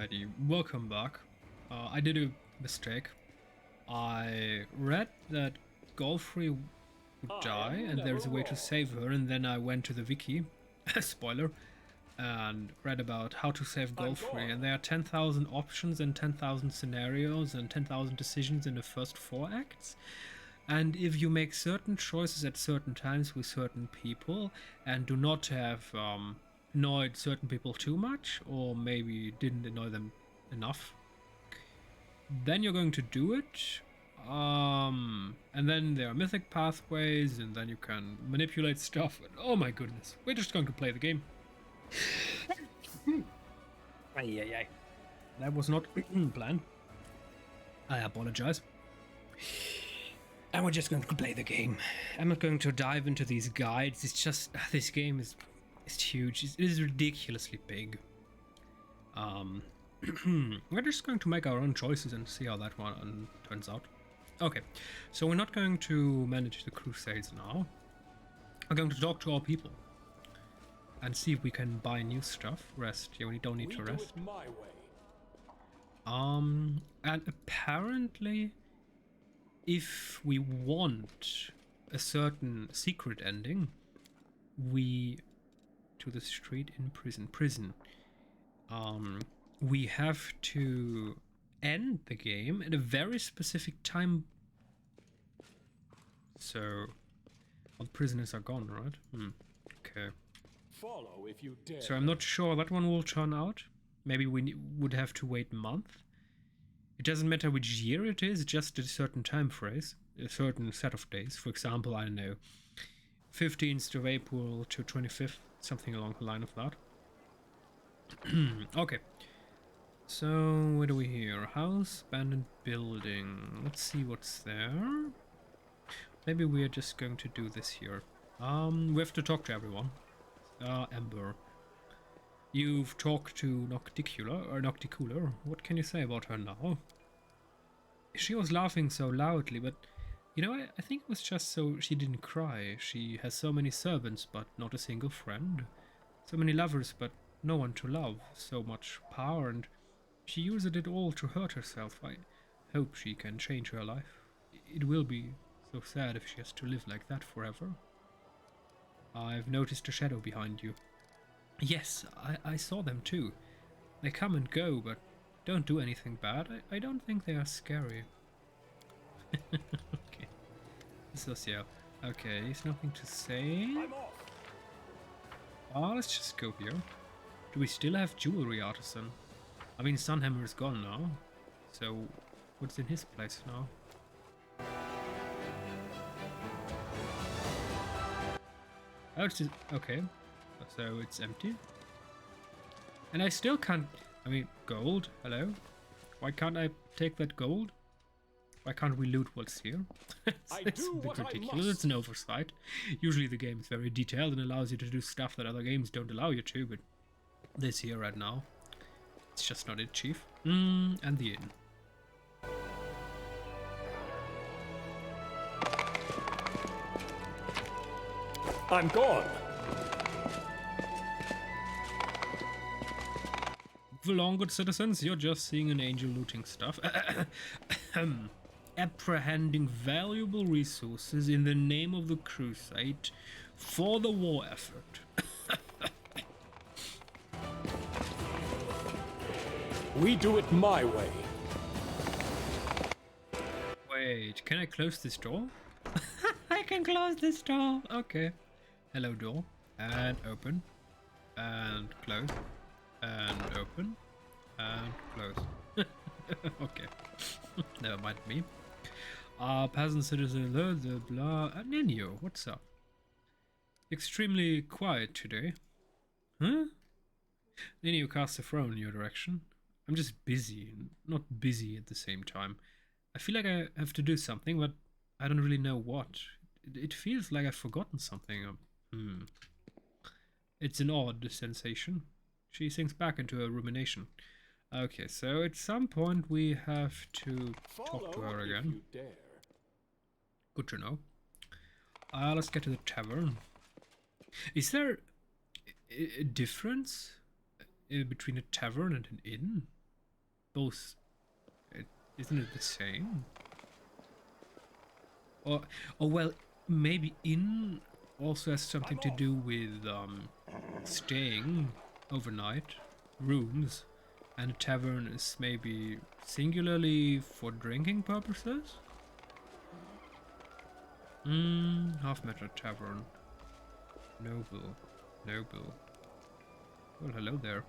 Alrighty, welcome back. I did a mistake. I read that Golfrey would die and there's a way to save her, and then I went to the wiki, spoiler, and read about how to save Golfrey, and there are 10,000 options and 10,000 scenarios and 10,000 decisions in the first 4 acts. And if you make certain choices at certain times with certain people and do not have annoyed certain people too much, or maybe didn't annoy them enough, then you're going to do it. And then there are mythic pathways, and then you can manipulate stuff. And oh my goodness, we're just going to play the game. That was not planned. I apologize. And we're just going to play the game. I'm not going to dive into these guides. It's just, this game is huge. It is ridiculously big. We're just going to make our own choices and see how that one turns out. Okay, so we're not going to manage the Crusades now. We're going to talk to our people and see if we can buy new stuff. Rest. Yeah, we don't need to rest. Do it my way. And apparently, if we want a certain secret ending, we to the street in prison. We have to end the game at a very specific time. So, all the prisoners are gone, right? Okay. Follow if you dare. So I'm not sure that one will turn out. Maybe we would have to wait a month. It doesn't matter which year it is, just a certain time phrase, a certain set of days. For example, I don't know, 15th of April to 25th, something along the line of that. Okay. So, what do we hear? House, abandoned building. Let's see what's there. Maybe we are just going to do this here. We have to talk to everyone. Ember. You've talked to Nocticular. What can you say about her now? She was laughing so loudly, but you know, I think it was just so she didn't cry. She has so many servants, but not a single friend. So many lovers, but no one to love. So much power, and she uses it all to hurt herself. I hope she can change her life. It will be so sad if she has to live like that forever. I've noticed a shadow behind you. Yes, I saw them too. They come and go, but don't do anything bad. I don't think they are scary. Okay. Socio. Okay, he's nothing to say. I'm off. Let's just go here. Do we still have Jewelry Artisan? I mean, Sunhammer is gone now. So, what's in his place now? Oh, it's just, okay. So it's empty. And I still can't... I mean, gold, hello? Why can't I take that gold? Why can't we loot what's here? It's a bit ridiculous. It's an oversight. Usually the game is very detailed and allows you to do stuff that other games don't allow you to, but this here right now, it's just not it, Chief. And the inn. I'm gone. Long, good citizens, you're just seeing an angel looting stuff. Apprehending valuable resources in the name of the crusade for the war effort. We do it my way. Wait, can I close this door? I can close this door. Okay. Hello, door. And open. And close. And open. And close. Okay. Never mind me. Peasant citizen, the blah. Nenio, what's up? Extremely quiet today. Huh? Nenio casts a throw in your direction. I'm just busy, not busy at the same time. I feel like I have to do something, but I don't really know what. It feels like I've forgotten something. It's an odd sensation. She sinks back into a rumination. Okay, so at some point we have to talk to her again. Good to know. Let's get to the tavern. Is there a difference between a tavern and an inn? both. Isn't it the same? Or well, maybe inn also has something to do with staying overnight, rooms, and a tavern is maybe singularly for drinking purposes? Half meter tavern. Noble. Noble. Well, hello there.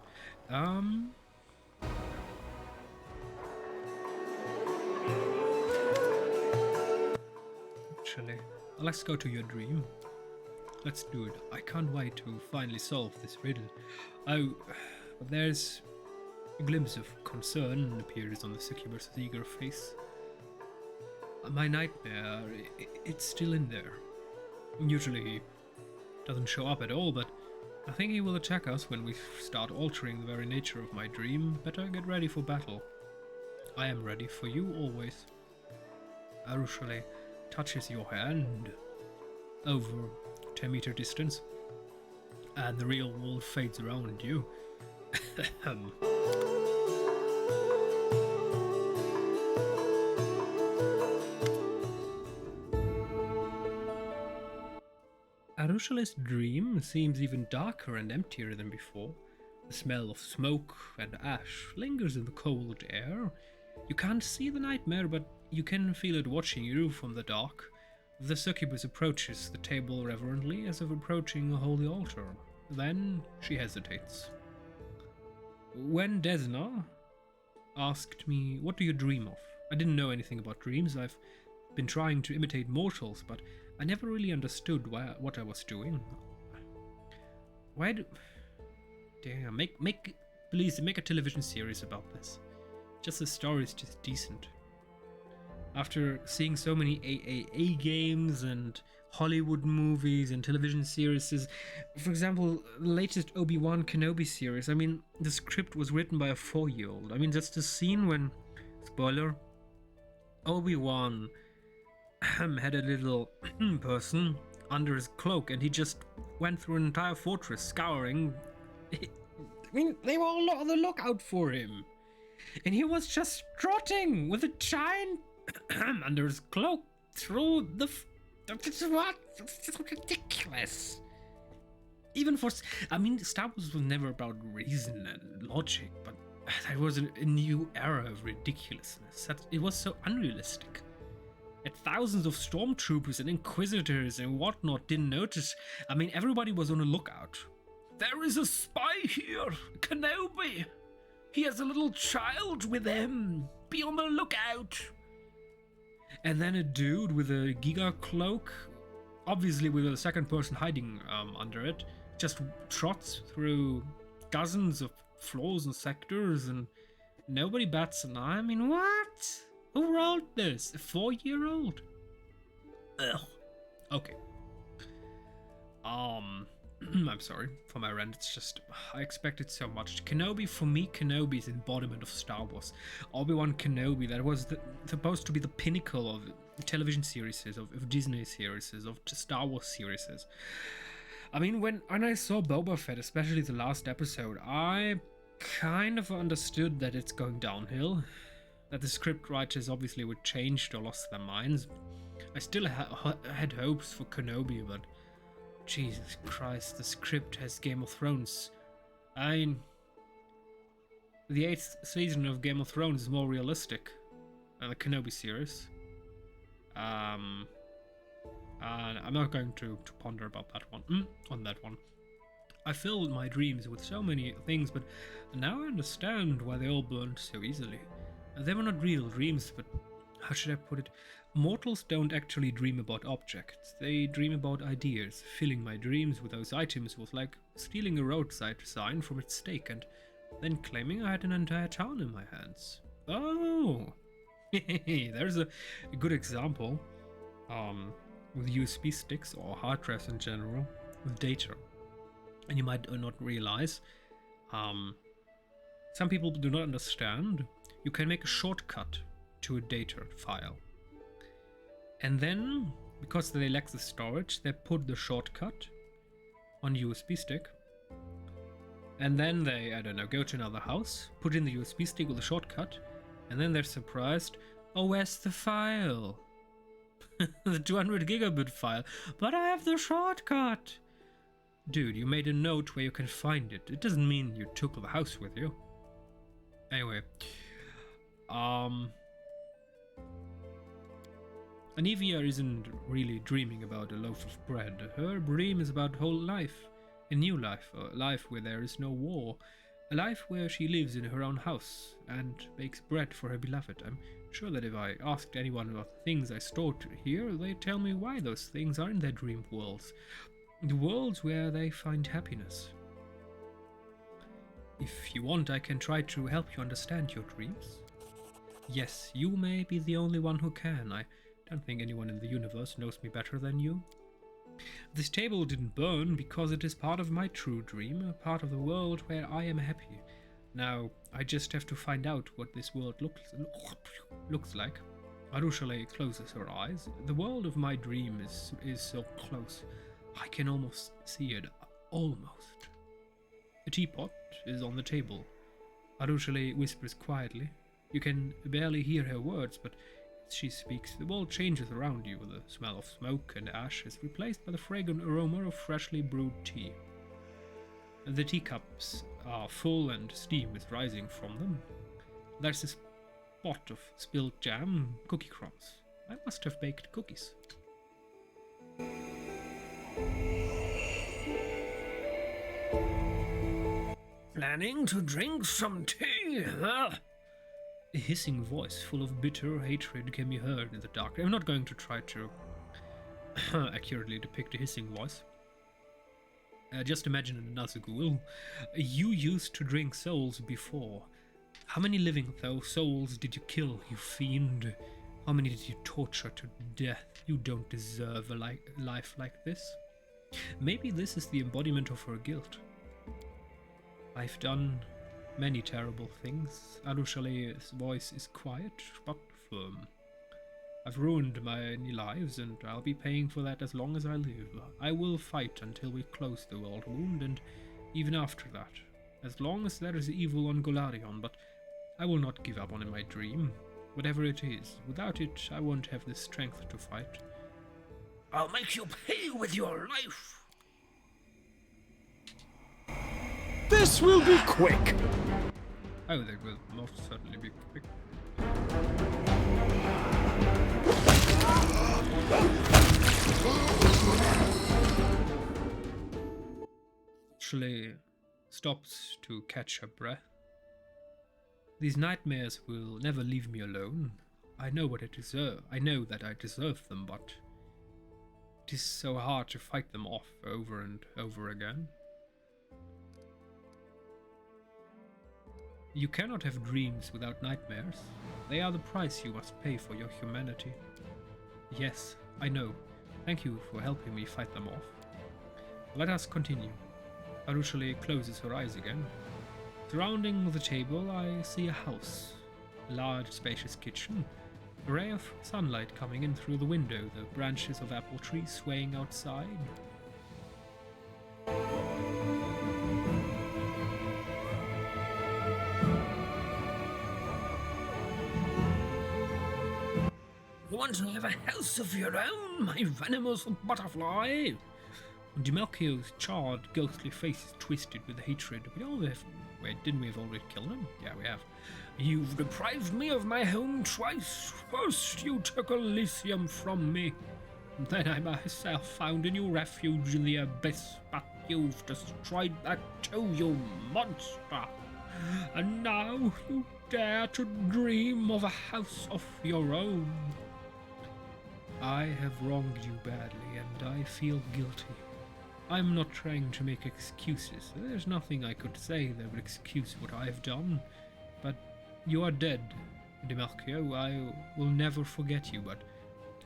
Actually, let's go to your dream. Let's do it. I can't wait to finally solve this riddle. Oh, but there's a glimpse of concern appears on the succubus's eager face. My nightmare, it's still in there. Usually he doesn't show up at all, but I think he will attack us when we start altering the very nature of my dream. Better get ready for battle. I am ready for you always. Arushale touches your hand over 10-meter distance, and the real world fades around you. Arushale's dream seems even darker and emptier than before. The smell of smoke and ash lingers in the cold air. You can't see the nightmare, but you can feel it watching you from the dark. The succubus approaches the table reverently, as if approaching a holy altar. Then she hesitates. When Desna asked me, "What do you dream of?" I didn't know anything about dreams. I've been trying to imitate mortals, but I never really understood what I was doing. Why do... Damn, please make a television series about this. Just the story is just decent. After seeing so many AAA games and Hollywood movies and television series, for example, the latest Obi-Wan Kenobi series, I mean, the script was written by a 4-year-old. I mean, just the scene when, spoiler, Obi-Wan had a little person under his cloak and he just went through an entire fortress scouring. I mean, they were all on the lookout for him. And he was just strutting with a giant under his cloak through the... What? It's ridiculous. Even for... I mean, Star Wars was never about reason and logic, but there was a new era of ridiculousness. It was so unrealistic. And thousands of stormtroopers and inquisitors and whatnot didn't notice. I mean, everybody was on the lookout. There is a spy here, Kenobi. He has a little child with him. Be on the lookout. And then a dude with a Giga cloak, obviously with a second person hiding under it, just trots through dozens of floors and sectors and nobody bats an eye. I mean, what? Who wrote this? A 4-year-old? Ugh. Okay. I'm sorry for my rant. It's just, I expected so much. Kenobi, for me, Kenobi is the embodiment of Star Wars. Obi-Wan Kenobi, that was supposed to be the pinnacle of television series, of Disney series, of Star Wars series. I mean, when I saw Boba Fett, especially the last episode, I kind of understood that it's going downhill. That the script writers obviously were changed or lost their minds. I still had hopes for Kenobi, but Jesus Christ, the script has Game of Thrones. I mean, the 8th season of Game of Thrones is more realistic than the Kenobi series. And I'm not going to ponder about that one. On that one. I filled my dreams with so many things, but now I understand why they all burned so easily. They were not real dreams, but how should I put it? Mortals don't actually dream about objects. They dream about ideas. Filling my dreams with those items was like stealing a roadside sign from its stake and then claiming I had an entire town in my hands. Oh, there's a good example with USB sticks or hard drives in general with data. And you might not realize, some people do not understand. You can make a shortcut to a data file. And then, because they lack the storage, they put the shortcut on USB stick. And then they, I don't know, go to another house, put in the USB stick with a shortcut, and then they're surprised, oh, where's the file? The 200 gigabit file. But I have the shortcut! Dude, you made a note where you can find it. It doesn't mean you took the house with you. Anyway. Anivia isn't really dreaming about a loaf of bread. Her dream is about whole life. A new life. A life where there is no war. A life where she lives in her own house and bakes bread for her beloved. I'm sure that if I asked anyone about the things I stored here, they'd tell me why those things are in their dream worlds. The worlds where they find happiness. If you want, I can try to help you understand your dreams. Yes, you may be the only one who can. I don't think anyone in the universe knows me better than you. This table didn't burn because it is part of my true dream, a part of the world where I am happy. Now, I just have to find out what this world looks like. Arushale closes her eyes. The world of my dream is so close. I can almost see it. Almost. The teapot is on the table. Arushale whispers quietly. You can barely hear her words, but as she speaks, the world changes around you. The smell of smoke and ash is replaced by the fragrant aroma of freshly brewed tea. The teacups are full and steam is rising from them. There's a spot of spilled jam, cookie crumbs. I must have baked cookies. Planning to drink some tea, huh? A hissing voice full of bitter hatred can be heard in the dark. I'm not going to try to accurately depict a hissing voice. Just imagine an Nazgul. You used to drink souls before. How many living souls did you kill, you fiend? How many did you torture to death? You don't deserve a life like this. Maybe this is the embodiment of her guilt. I've done many terrible things. Arushale's voice is quiet but firm. I've ruined many lives and I'll be paying for that as long as I live. I will fight until we close the world wound and even after that. As long as there is evil on Golarion, but I will not give up on my dream. Whatever it is, without it I won't have the strength to fight. I'll make you pay with your life! This will be quick! Oh, they will most certainly be quick. Actually stops to catch her breath. These nightmares will never leave me alone. I know what I deserve. I know that I deserve them, but it is so hard to fight them off over and over again. You cannot have dreams without nightmares. They are the price you must pay for your humanity. Yes, I know. Thank you for helping me fight them off. Let us continue. Arushale closes her eyes again. Surrounding the table, I see a house. A large, spacious kitchen. A ray of sunlight coming in through the window, the branches of apple trees swaying outside. You want to have a house of your own, my venomous butterfly? Demelchio's charred, ghostly face is twisted with hatred. Wait, didn't we have already killed him? Yeah, we have. You've deprived me of my home twice. First you took Elysium from me. Then I myself found a new refuge in the abyss, but you've destroyed that too, you monster. And now you dare to dream of a house of your own. I have wronged you badly, and I feel guilty. I'm not trying to make excuses. There's nothing I could say that would excuse what I've done. But you are dead, Demelchio. I will never forget you, but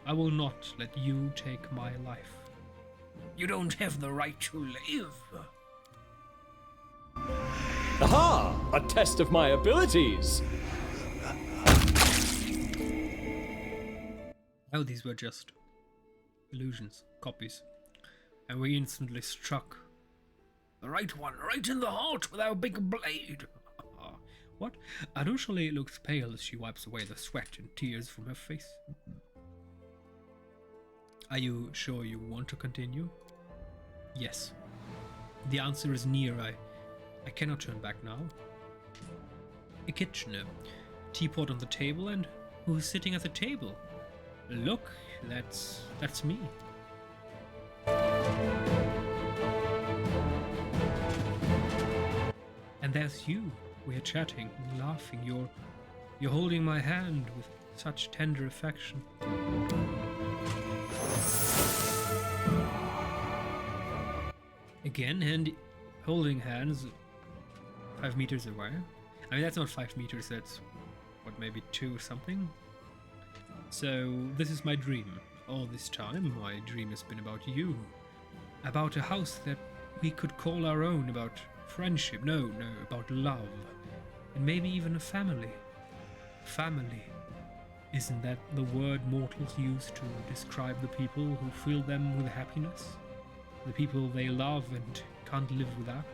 I will not let you take my life. You don't have the right to live. Aha! A test of my abilities! Oh, these were just illusions, copies. And we instantly struck The right one, right in the heart with our big blade. What? Anushali looks pale as she wipes away the sweat and tears from her face. Are you sure you want to continue? Yes. The answer is near. I cannot turn back now. A kitchen, a teapot on the table, and who's sitting at the table? Look, that's me. And there's you. We're chatting and laughing. You're holding my hand with such tender affection. Again, and holding hands 5 meters away. I mean, that's not 5 meters, that's, what, maybe 2 or something? So, this is my dream. All this time, my dream has been about you. About a house that we could call our own, about friendship, no, about love. And maybe even a family. Family. Isn't that the word mortals use to describe the people who fill them with happiness? The people they love and can't live without?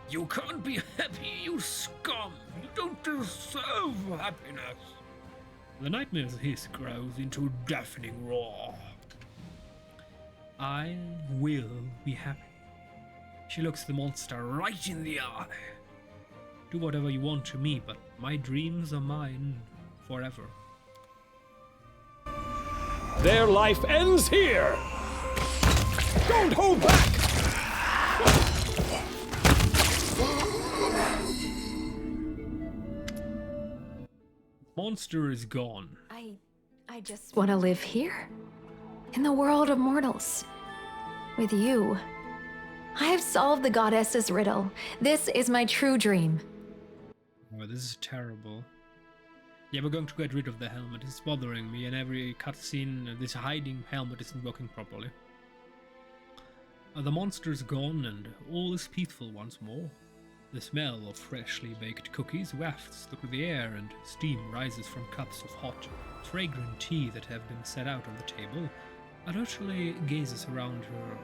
You can't be happy, you scum! You don't deserve happiness! The nightmare's hiss grows into a deafening roar. I will be happy. She looks the monster right in the eye. Do whatever you want to me, but my dreams are mine forever. Their life ends here! Don't hold back! Monster is gone. I just want to live here, in the world of mortals, with you. I have solved the goddess's riddle. This is my true dream. Oh, this is terrible. Yeah, we're going to get rid of the helmet. It's bothering me, and every cutscene, this hiding helmet isn't working properly. The monster's gone, and all is peaceful once more. The smell of freshly baked cookies wafts through the air, and steam rises from cups of hot, fragrant tea that have been set out on the table. Arushale gazes around her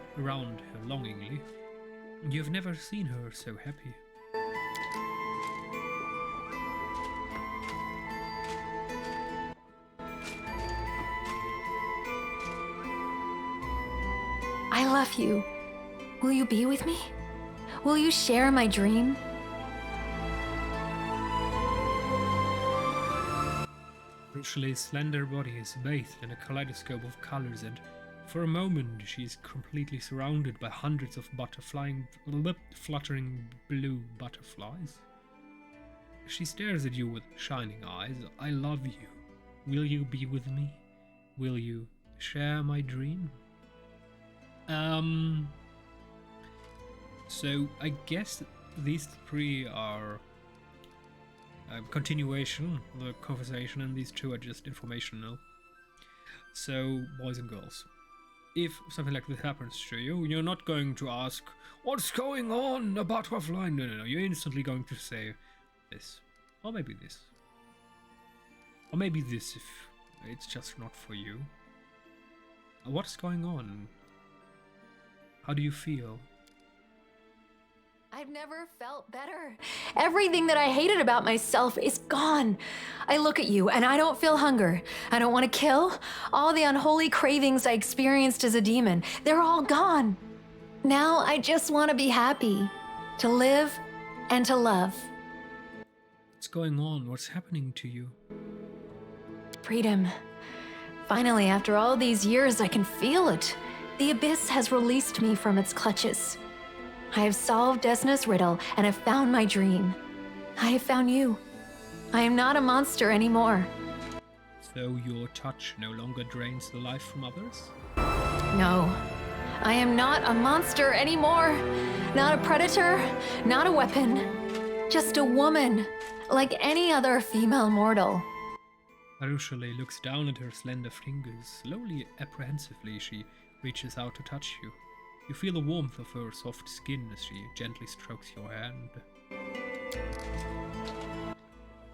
longingly. You've never seen her so happy. I love you. Will you be with me? Will you share my dream? Arushale's slender body is bathed in a kaleidoscope of colors, and for a moment she's completely surrounded by hundreds of fluttering blue butterflies. She stares at you with shining eyes. I love you. Will you be with me? Will you share my dream? So I guess these three are a continuation of the conversation, and these two are just informational. So, boys and girls, if something like this happens to you, you're not going to ask, "What's going on? A butterfly?" No. You're instantly going to say this. Or maybe this. Or maybe this if it's just not for you. What's going on? How do you feel? I've never felt better. Everything that I hated about myself is gone. I look at you and I don't feel hunger. I don't want to kill. All the unholy cravings I experienced as a demon, they're all gone. Now I just want to be happy, to live and to love. What's going on? What's happening to you? Freedom. Finally, after all these years, I can feel it. The abyss has released me from its clutches. I have solved Desna's riddle and have found my dream. I have found you. I am not a monster anymore. So your touch no longer drains the life from others? No, I am not a monster anymore. Not a predator, not a weapon. Just a woman, like any other female mortal. Arushale looks down at her slender fingers. Slowly, apprehensively, she reaches out to touch you. You feel the warmth of her soft skin as she gently strokes your hand.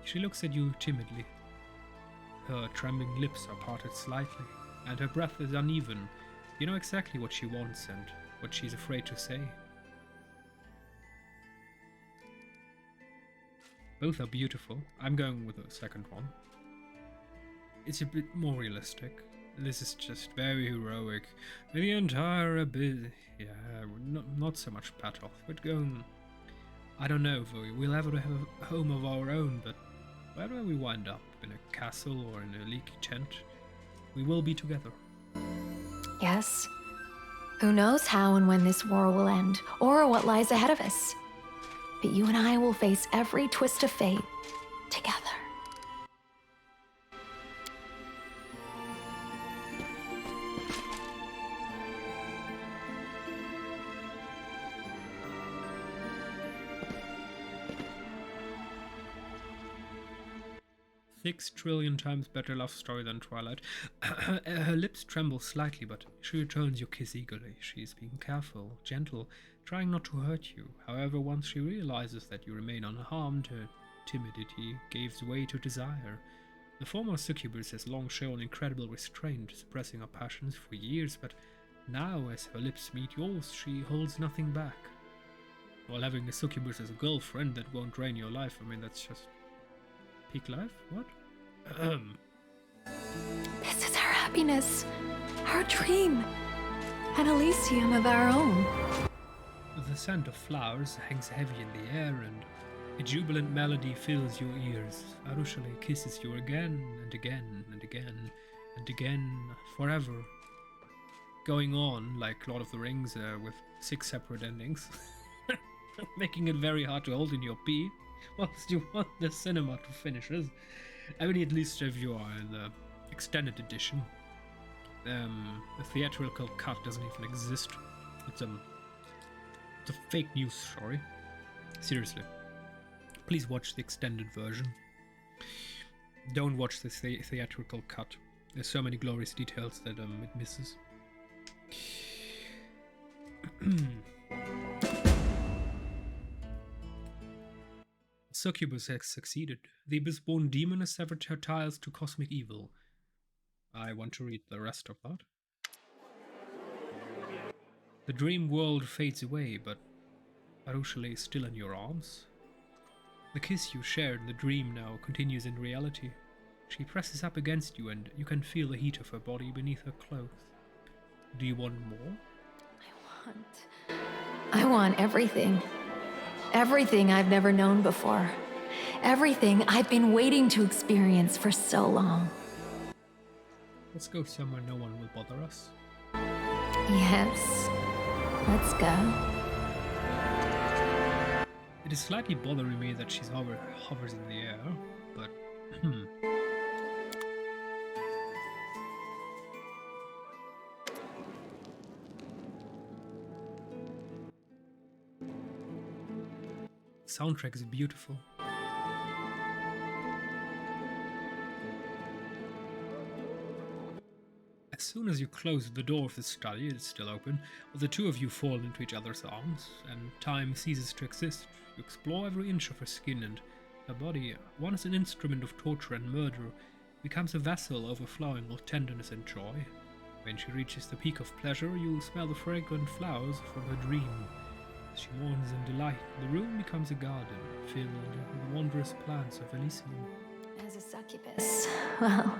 She looks at you timidly. Her trembling lips are parted slightly, and her breath is uneven. You know exactly what she wants and what she's afraid to say. Both are beautiful. I'm going with the second one. It's a bit more realistic. This is just very heroic. The entire bit, yeah, not so much Patoff, but going. I don't know if we'll ever have a home of our own, but wherever we wind up, in a castle or in a leaky tent, we will be together. Yes. Who knows how and when this war will end, or what lies ahead of us. But you and I will face every twist of fate together. Six trillion times better love story than Twilight. Her lips tremble slightly, but she returns your kiss eagerly. She is being careful, gentle, trying not to hurt you. However, once she realizes that you remain unharmed, her timidity gives way to desire. The former succubus has long shown incredible restraint, suppressing her passions for years, but now, as her lips meet yours, she holds nothing back. While having a succubus as a girlfriend that won't drain your life, I mean, that's just peak life? What? This is our happiness, our dream, an Elysium of our own. The scent of flowers hangs heavy in the air, and a jubilant melody fills your ears. Arushale kisses you again and again and again and again, forever. Going on like Lord of the Rings with 6 separate endings, making it very hard to hold in your pee whilst you want the cinema to finish it. I mean, at least if you are in the extended edition. The theatrical cut doesn't even exist. It's a fake news story. Seriously. Please watch the extended version. Don't watch the theatrical cut. There's so many glorious details that it misses. Succubus has succeeded. The abyss-born demon has severed her ties to cosmic evil. I want to read the rest of that. The dream world fades away, but Arushale is still in your arms. The kiss you shared in the dream now continues in reality. She presses up against you, and you can feel the heat of her body beneath her clothes. Do you want more? I want everything. Everything I've never known before. Everything I've been waiting to experience for so long. Let's go somewhere no one will bother us. Yes. Let's go. It is slightly bothering me that she hovers in the air, but soundtrack is beautiful. As soon as you close the door of the study, it's still open, the two of you fall into each other's arms, and time ceases to exist. You explore every inch of her skin, and her body, once an instrument of torture and murder, becomes a vessel overflowing with tenderness and joy. When she reaches the peak of pleasure, you smell the fragrant flowers from her dream. As she mourns in delight, the room becomes a garden, filled with the wondrous plants of Elysium. As a succubus, well,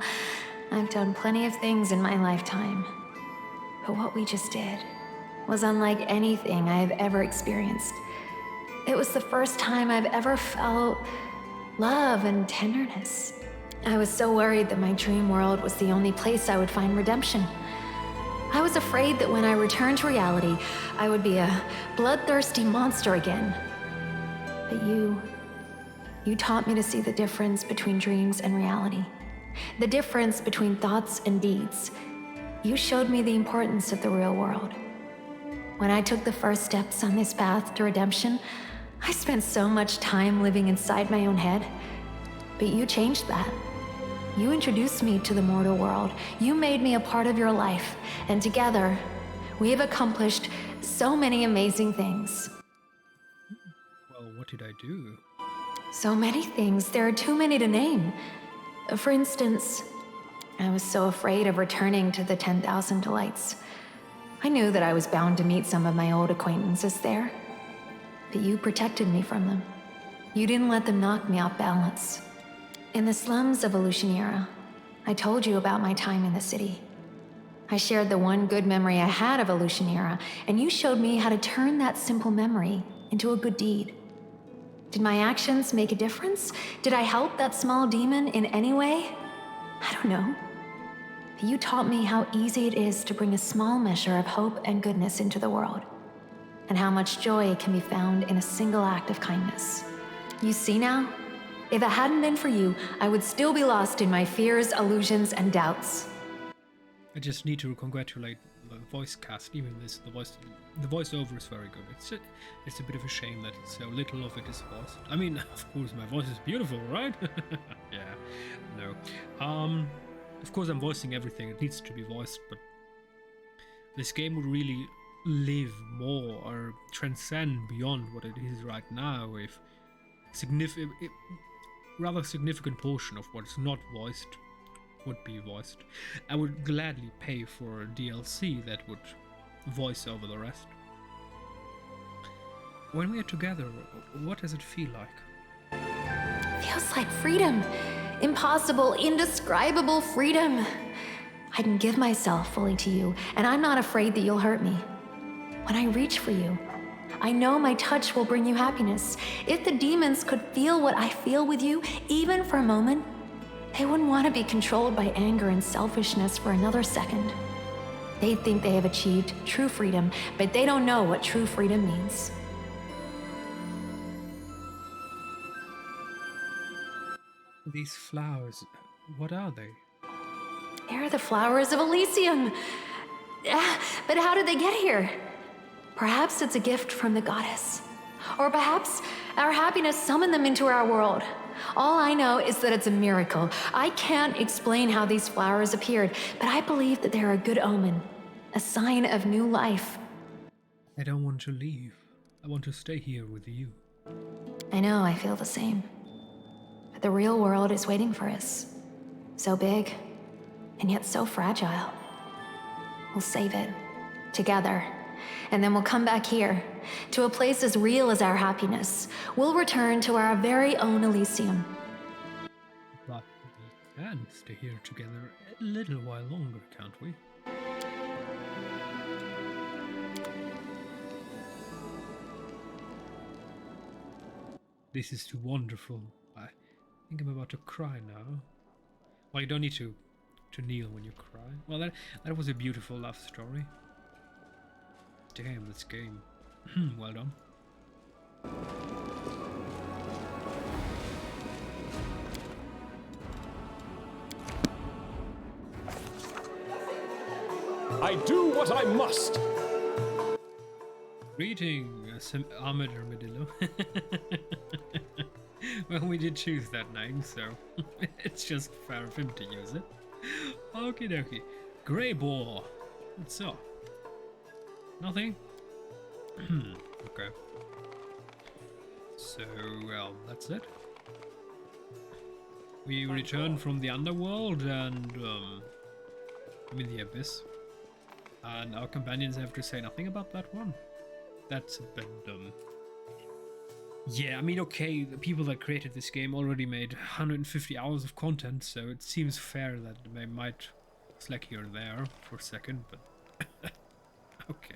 I've done plenty of things in my lifetime. But what we just did was unlike anything I have ever experienced. It was the first time I've ever felt love and tenderness. I was so worried that my dream world was the only place I would find redemption. I was afraid that when I returned to reality, I would be a bloodthirsty monster again. But you taught me to see the difference between dreams and reality. The difference between thoughts and deeds. You showed me the importance of the real world. When I took the first steps on this path to redemption, I spent so much time living inside my own head. But you changed that. You introduced me to the mortal world. You made me a part of your life. And together, we have accomplished so many amazing things. Well, what did I do? So many things. There are too many to name. For instance, I was so afraid of returning to the 10,000 Delights. I knew that I was bound to meet some of my old acquaintances there. But you protected me from them. You didn't let them knock me off balance. In the slums of Evolutionera, I told you about my time in the city. I shared the one good memory I had of Evolutionera, and you showed me how to turn that simple memory into a good deed. Did my actions make a difference? Did I help that small demon in any way? I don't know. But you taught me how easy it is to bring a small measure of hope and goodness into the world, and how much joy can be found in a single act of kindness. You see now? If it hadn't been for you, I would still be lost in my fears, illusions, and doubts. I just need to congratulate the voice cast. Even this, the voiceover is very good. It's a bit of a shame that so little of it is voiced. I mean, of course, my voice is beautiful, right? Yeah, no. Of course, I'm voicing everything. It needs to be voiced, but this game would really live more or transcend beyond what it is right now if rather significant portion of what's not voiced would be voiced. I would gladly pay for a DLC that would voice over the rest. When we are together, what does it feel like? Feels like freedom. Impossible, indescribable freedom. I can give myself fully to you, and I'm not afraid that you'll hurt me. When I reach for you, I know my touch will bring you happiness. If the demons could feel what I feel with you, even for a moment, they wouldn't want to be controlled by anger and selfishness for another second. They think they have achieved true freedom, but they don't know what true freedom means. These flowers, what are they? They're the flowers of Elysium. But how did they get here? Perhaps it's a gift from the goddess. Or perhaps our happiness summoned them into our world. All I know is that it's a miracle. I can't explain how these flowers appeared, but I believe that they're a good omen, a sign of new life. I don't want to leave. I want to stay here with you. I know, I feel the same. But the real world is waiting for us. So big, and yet so fragile. We'll save it, together. And then we'll come back here, to a place as real as our happiness. We'll return to our very own Elysium. But we can stay here together a little while longer, can't we? This is too wonderful. I think I'm about to cry now. Well, you don't need to kneel when you cry. Well, that was a beautiful love story. Damn, this game. Well done. I do what I must. Greetings, armored armadillo. Well, we did choose that name, so it's just fair of him to use it. Okie dokie. Grey boar. What's up? Nothing? Okay. So, well, that's it. We return from the underworld and, I mean the abyss. And our companions have to say nothing about that one. That's a bit dumb. Yeah, I mean, okay, the people that created this game already made 150 hours of content, so it seems fair that they might slack here and there for a second, but okay.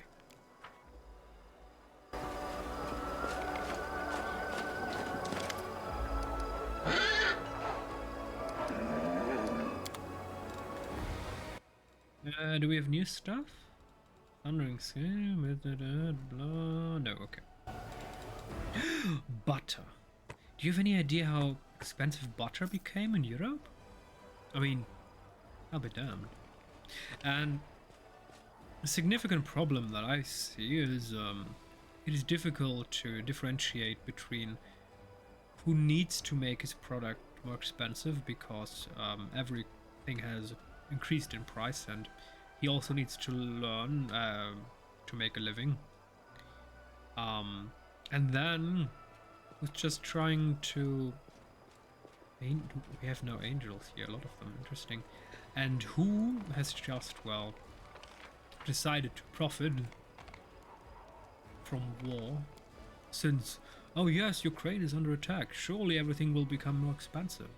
Do we have new stuff? Thundering scale, blah. No, okay. Butter. Do you have any idea how expensive butter became in Europe? I mean, I'll be damned. And a significant problem that I see is it is difficult to differentiate between who needs to make his product more expensive because everything has increased in price and he also needs to learn to make a living. And then was just trying to... We have no angels here, a lot of them, interesting. And who has just, well, decided to profit from war, since Oh yes, Ukraine is under attack. Surely everything will become more expensive.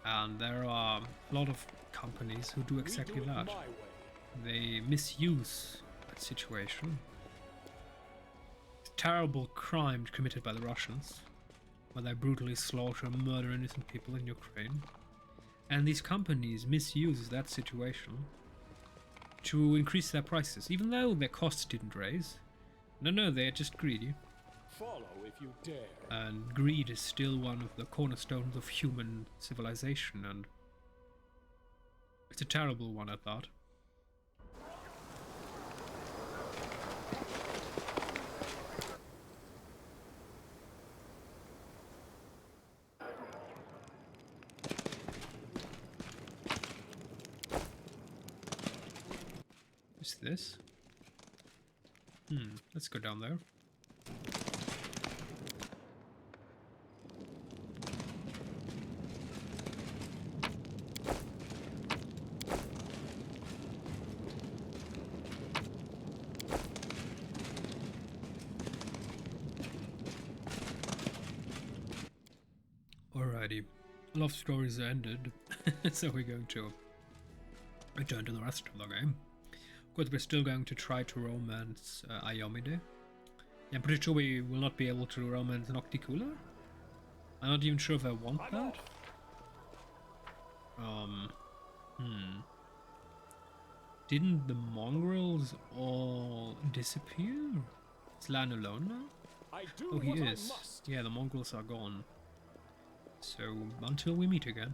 And there are a lot of companies who do exactly We do it that. my way. They misuse that situation. Terrible crime committed by the Russians, where they brutally slaughter and murder innocent people in Ukraine. And these companies misuse that situation to increase their prices, even though their costs didn't raise. No, they're just greedy. Follow if you dare. And greed is still one of the cornerstones of human civilization, and it's a terrible one at that. What's this? Let's go down there. Alrighty, love stories are ended, so we're going to return to the rest of the game. Of course, we're still going to try to romance Iomide. I'm pretty sure we will not be able to romance Nocticula. I'm not even sure if I want that. Didn't the mongrels all disappear? Is Lan alone now? I do Oh, he what is. I must. Yeah, the mongrels are gone. So, until we meet again.